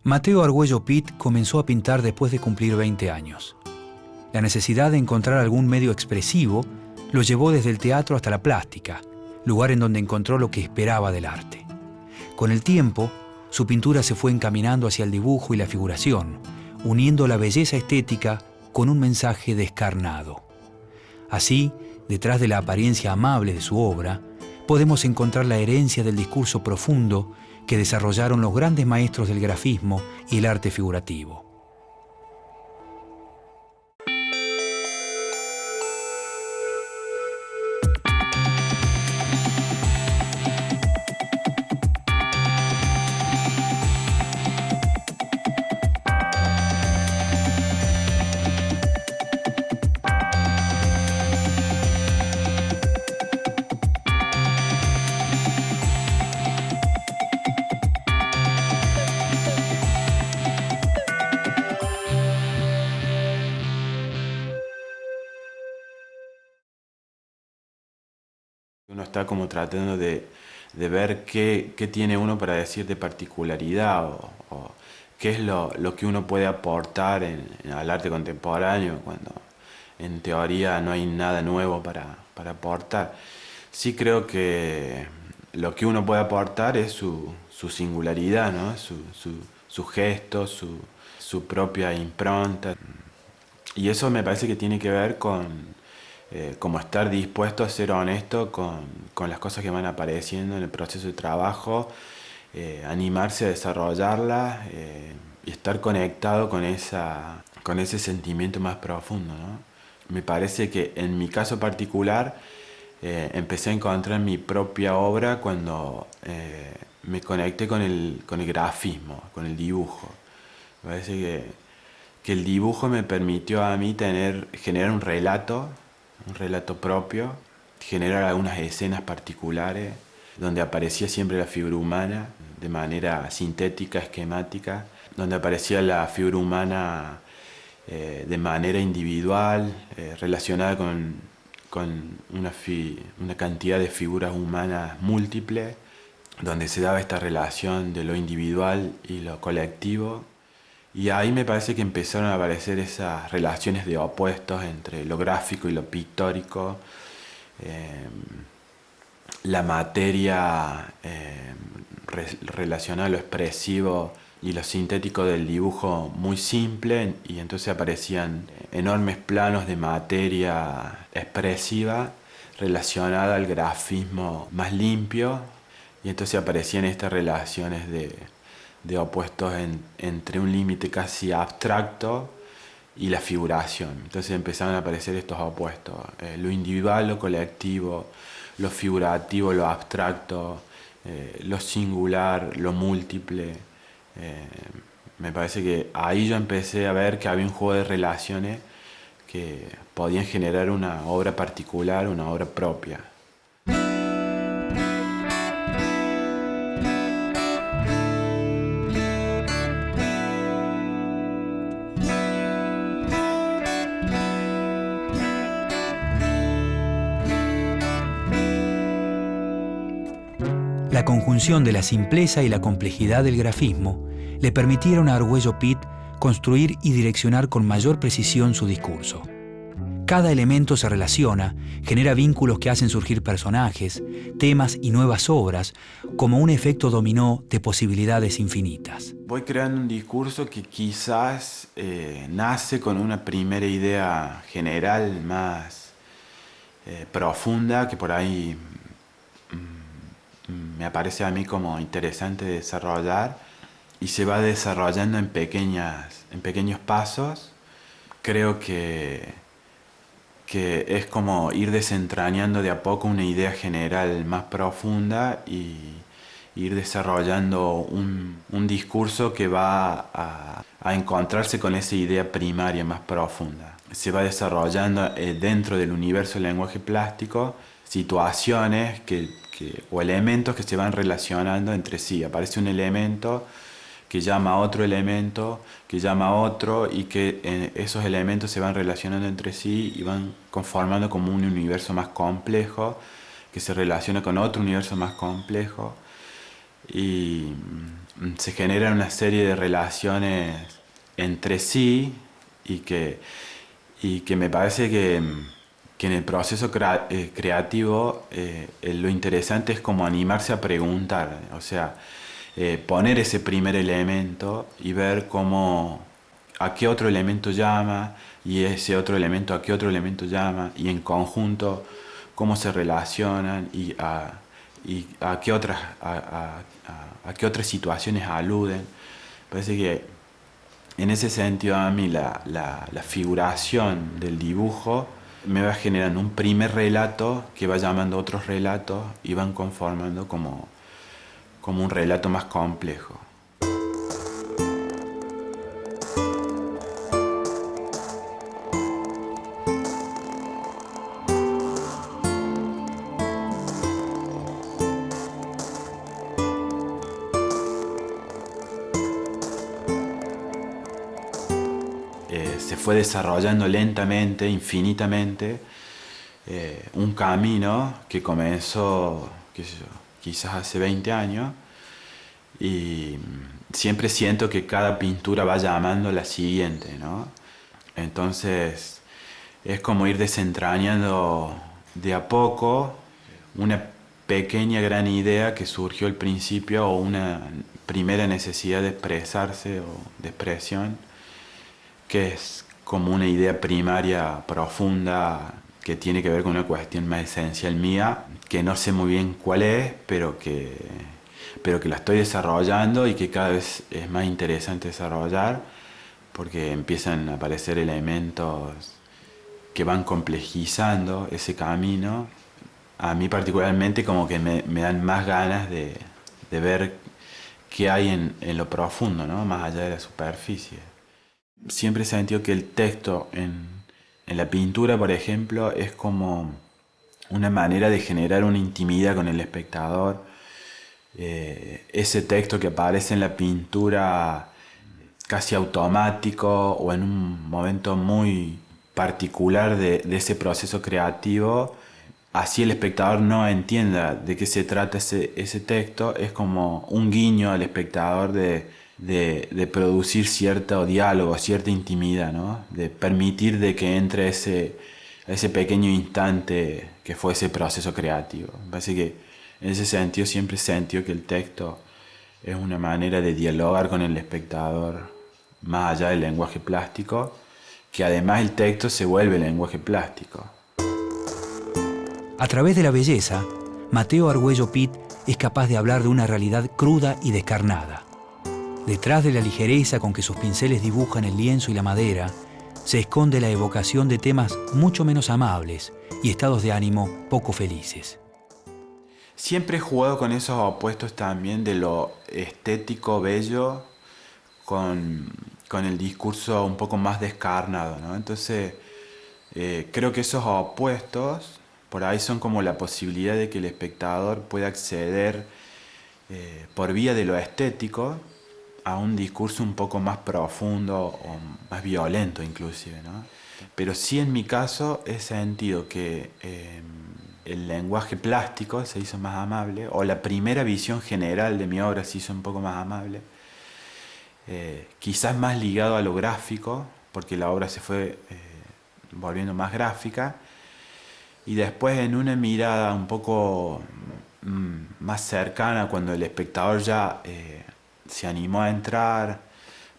Mateo Argüello Pitt comenzó a pintar después de cumplir 20 años. La necesidad de encontrar algún medio expresivo lo llevó desde el teatro hasta la plástica, lugar en donde encontró lo que esperaba del arte. Con el tiempo, su pintura se fue encaminando hacia el dibujo y la figuración, uniendo la belleza estética con un mensaje descarnado. Así, detrás de la apariencia amable de su obra, podemos encontrar la herencia del discurso profundo que desarrollaron los grandes maestros del grafismo y el arte figurativo. Uno está como tratando de ver qué tiene uno para decir de particularidad o qué es lo que uno puede aportar al arte contemporáneo cuando en teoría no hay nada nuevo para aportar. Sí creo que lo que uno puede aportar es su singularidad, ¿no? Su gesto, su propia impronta. Y eso me parece que tiene que ver con como estar dispuesto a ser honesto con las cosas que van apareciendo en el proceso de trabajo, animarse a desarrollarlas y estar conectado con ese sentimiento más profundo, ¿no? Me parece que en mi caso particular empecé a encontrar mi propia obra cuando me conecté con el grafismo, con el dibujo. Me parece que el dibujo me permitió a mí generar un relato propio, generar algunas escenas particulares donde aparecía siempre la figura humana de manera sintética, esquemática, donde aparecía la figura humana de manera individual, relacionada con una cantidad de figuras humanas múltiples, donde se daba esta relación de lo individual y lo colectivo. Y ahí me parece que empezaron a aparecer esas relaciones de opuestos entre lo gráfico y lo pictórico, la materia relacionada a lo expresivo y lo sintético del dibujo muy simple, y entonces aparecían enormes planos de materia expresiva relacionada al grafismo más limpio, y entonces aparecían estas relaciones de opuestos entre un límite casi abstracto y la figuración. Entonces empezaron a aparecer estos opuestos, lo individual, lo colectivo, lo figurativo, lo abstracto, lo singular, lo múltiple. Me parece que ahí yo empecé a ver que había un juego de relaciones que podían generar una obra particular, una obra propia. La conjunción de la simpleza y la complejidad del grafismo le permitieron a Argüello Pitt construir y direccionar con mayor precisión su discurso. Cada elemento se relaciona, genera vínculos que hacen surgir personajes, temas y nuevas obras, como un efecto dominó de posibilidades infinitas. Voy creando un discurso que quizás nace con una primera idea general más profunda, que por ahí me parece a mí como interesante desarrollar, y se va desarrollando en pequeños pasos. Creo que es como ir desentrañando de a poco una idea general más profunda y ir desarrollando un discurso que va a encontrarse con esa idea primaria más profunda. Se va desarrollando dentro del universo del lenguaje plástico situaciones o elementos que se van relacionando entre sí. Aparece un elemento que llama a otro elemento, que llama a otro, y que esos elementos se van relacionando entre sí y van conformando como un universo más complejo, que se relaciona con otro universo más complejo. Y se generan una serie de relaciones entre sí y que me parece que en el proceso creativo lo interesante es como animarse a preguntar, o sea, poner ese primer elemento y ver a qué otro elemento llama, y ese otro elemento a qué otro elemento llama, y en conjunto cómo se relacionan y a qué a qué otras situaciones aluden. Parece que en ese sentido a mí la figuración del dibujo me va generando un primer relato que va llamando a otros relatos y van conformando como un relato más complejo. Se fue desarrollando lentamente, infinitamente, un camino que comenzó, qué sé yo, quizás hace 20 años, y siempre siento que cada pintura va llamando a la siguiente, ¿no? Entonces es como ir desentrañando de a poco una pequeña gran idea que surgió al principio, o una primera necesidad de expresarse o de expresión, que es como una idea primaria profunda que tiene que ver con una cuestión más esencial mía, que no sé muy bien cuál es, pero que la estoy desarrollando y que cada vez es más interesante desarrollar, porque empiezan a aparecer elementos que van complejizando ese camino. A mí particularmente como que me dan más ganas de ver qué hay en lo profundo, ¿no? Más allá de la superficie. Siempre he sentido que el texto en la pintura, por ejemplo, es como una manera de generar una intimidad con el espectador. Ese texto que aparece en la pintura casi automático o en un momento muy particular de ese proceso creativo, así el espectador no entienda de qué se trata ese texto, es como un guiño al espectador de producir cierto diálogo, cierta intimidad, ¿no? De permitir de que entre ese pequeño instante que fue ese proceso creativo. Me parece que en ese sentido siempre he sentido que el texto es una manera de dialogar con el espectador más allá del lenguaje plástico, que además el texto se vuelve lenguaje plástico. A través de la belleza, Mateo Argüello Pitt es capaz de hablar de una realidad cruda y descarnada. Detrás de la ligereza con que sus pinceles dibujan el lienzo y la madera, se esconde la evocación de temas mucho menos amables y estados de ánimo poco felices. Siempre he jugado con esos opuestos también de lo estético, bello, con el discurso un poco más descarnado, ¿no? Entonces, creo que esos opuestos por ahí son como la posibilidad de que el espectador pueda acceder por vía de lo estético a un discurso un poco más profundo o más violento inclusive, ¿no? Pero sí, en mi caso he sentido que el lenguaje plástico se hizo más amable, o la primera visión general de mi obra se hizo un poco más amable, quizás más ligado a lo gráfico, porque la obra se fue volviendo más gráfica, y después en una mirada un poco más cercana, cuando el espectador ya se animó a entrar,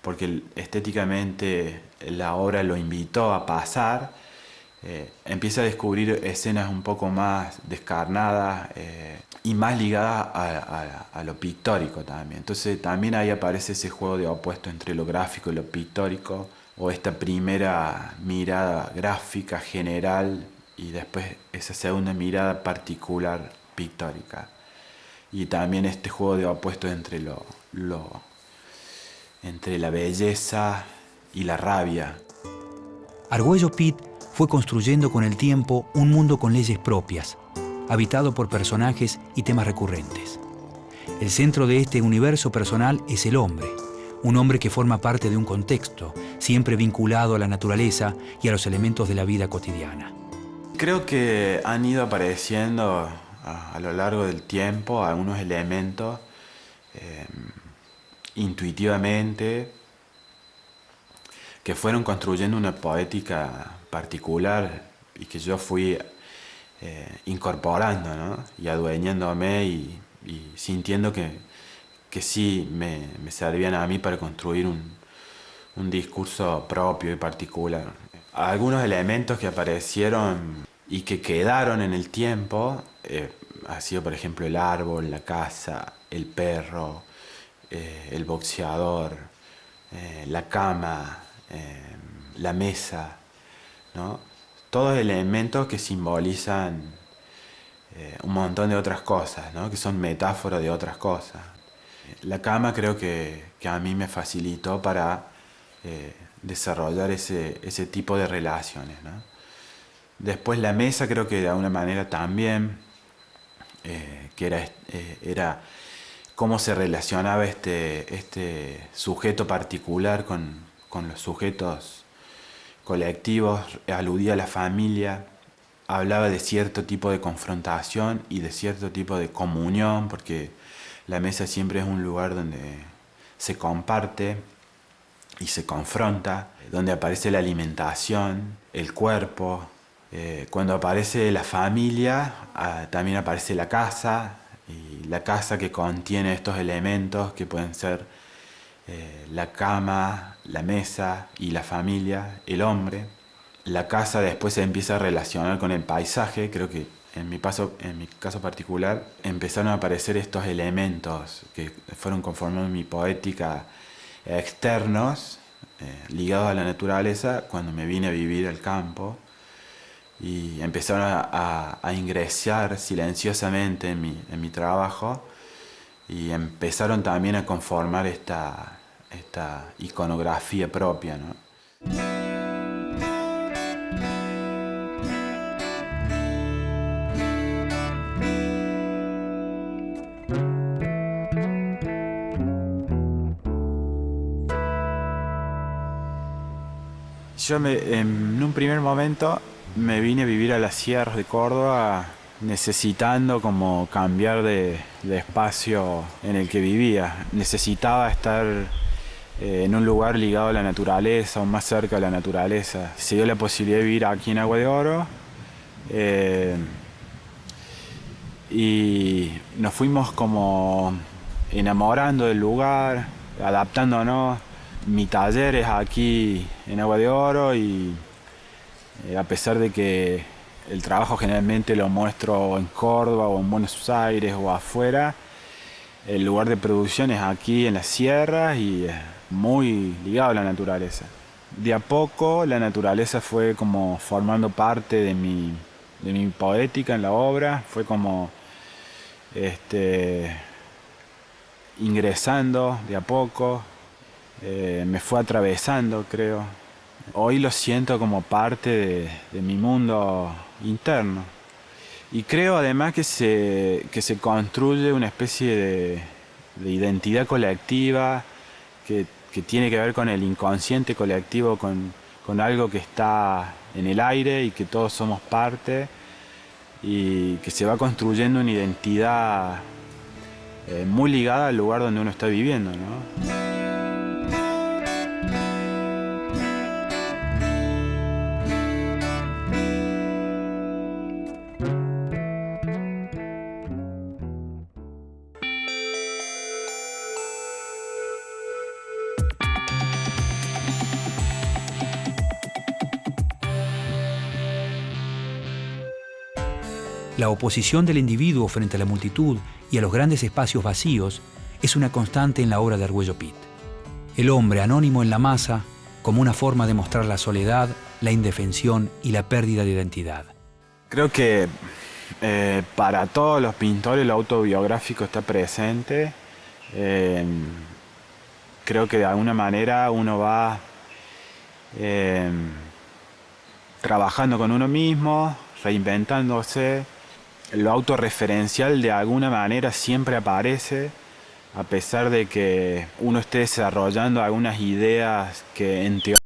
porque estéticamente la obra lo invitó a pasar, empieza a descubrir escenas un poco más descarnadas y más ligadas a lo pictórico también. Entonces también ahí aparece ese juego de opuesto entre lo gráfico y lo pictórico, o esta primera mirada gráfica general y después esa segunda mirada particular pictórica. Y también este juego de opuestos entre entre la belleza y la rabia. Argüello Pitt fue construyendo con el tiempo un mundo con leyes propias, habitado por personajes y temas recurrentes. El centro de este universo personal es el hombre, un hombre que forma parte de un contexto, siempre vinculado a la naturaleza y a los elementos de la vida cotidiana. Creo que han ido apareciendo a lo largo del tiempo algunos elementos intuitivamente, que fueron construyendo una poética particular y que yo fui incorporando, ¿no? Y adueñándome y sintiendo que sí me servían a mí para construir un discurso propio y particular. Algunos elementos que aparecieron y que quedaron en el tiempo ha sido, por ejemplo, el árbol, la casa, el perro, el boxeador, la cama, la mesa, ¿no? Todos elementos que simbolizan un montón de otras cosas, ¿no? Que son metáforas de otras cosas. La cama creo que a mí me facilitó para desarrollar ese tipo de relaciones, ¿no? Después la mesa creo que de alguna manera también, que era cómo se relacionaba este sujeto particular con los sujetos colectivos, aludía a la familia, hablaba de cierto tipo de confrontación y de cierto tipo de comunión, porque la mesa siempre es un lugar donde se comparte y se confronta, donde aparece la alimentación, el cuerpo. Cuando aparece la familia, también aparece la casa, y la casa que contiene estos elementos que pueden ser la cama, la mesa y la familia, el hombre. La casa después se empieza a relacionar con el paisaje. Creo que en mi caso particular empezaron a aparecer estos elementos que fueron conformando mi poética externos, ligados a la naturaleza, cuando me vine a vivir al campo, y empezaron a ingresar silenciosamente en mi trabajo, y empezaron también a conformar esta iconografía propia, ¿no? Yo en un primer momento me vine a vivir a las sierras de Córdoba, necesitando como cambiar de espacio en el que vivía. Necesitaba estar en un lugar ligado a la naturaleza o más cerca de la naturaleza. Se dio la posibilidad de vivir aquí en Agua de Oro, y nos fuimos como enamorando del lugar, adaptándonos. Mi taller es aquí en Agua de Oro, y a pesar de que el trabajo generalmente lo muestro en Córdoba o en Buenos Aires o afuera, el lugar de producción es aquí en las sierras y muy ligado a la naturaleza. De a poco la naturaleza fue como formando parte de mi poética en la obra, fue como ingresando de a poco. Me fue atravesando, creo. Hoy lo siento como parte de mi mundo interno. Y creo además que se construye una especie de identidad colectiva que tiene que ver con el inconsciente colectivo, con algo que está en el aire y que todos somos parte, y que se va construyendo una identidad muy ligada al lugar donde uno está viviendo, ¿no? La oposición del individuo frente a la multitud y a los grandes espacios vacíos es una constante en la obra de Argüello Pit. El hombre anónimo en la masa como una forma de mostrar la soledad, la indefensión y la pérdida de identidad. Creo que para todos los pintores lo autobiográfico está presente. Creo que de alguna manera uno va trabajando con uno mismo, reinventándose. Lo autorreferencial de alguna manera siempre aparece, a pesar de que uno esté desarrollando algunas ideas que en teoría